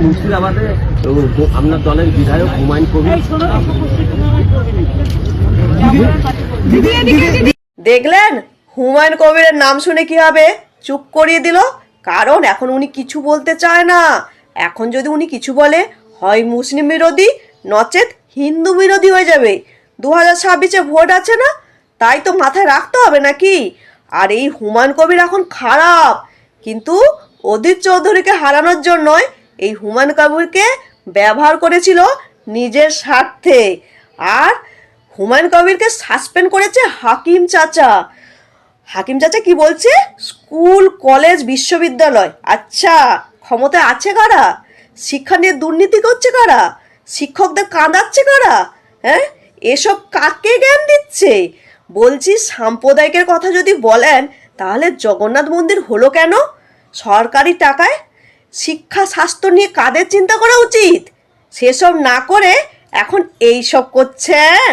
মুর্শিদাবাদে আপনার দলের বিধায়ক হুমায়ুন কবির। দেখলেন হুমায়ুন কবিরের নাম শুনে কি হবে, চুপ করিয়ে দিল। কারণ এখন উনি কিছু বলতে চায় না। এখন যদি উনি কিছু বলে, হয় মুসলিম বিরোধী নচেত হিন্দু বিরোধী হয়ে যাবে। 2026-এ ভোট আছে না, তাই তো মাথায় রাখতে হবে নাকি। আর এই হুমায়ুন কবির এখন খারাপ, কিন্তু অধীর চৌধুরীকে হারানোর জন্যই এই হুমায়ুন কবিরকে ব্যবহার করেছিল নিজের স্বার্থে। আর হুমায়ুন কবিরকে সাসপেন্ড করেছে হাকিম চাচা। হাকিম চাচা কি বলছে? স্কুল কলেজ বিশ্ববিদ্যালয়। আচ্ছা, ক্ষমতায় আছে কারা? শিক্ষা নিয়ে দুর্নীতি করছে কারা? শিক্ষকদের কাঁদাচ্ছে কারা? হ্যাঁ, এসব কাকে জ্ঞান দিচ্ছে? বলছি, সাম্প্রদায়িকের কথা যদি বলেন, তাহলে জগন্নাথ মন্দির হলো কেন? সরকারি টাকায়। শিক্ষা স্বাস্থ্য নিয়ে কাদের চিন্তা করা উচিত? সেসব না করে এখন এই সব করছেন।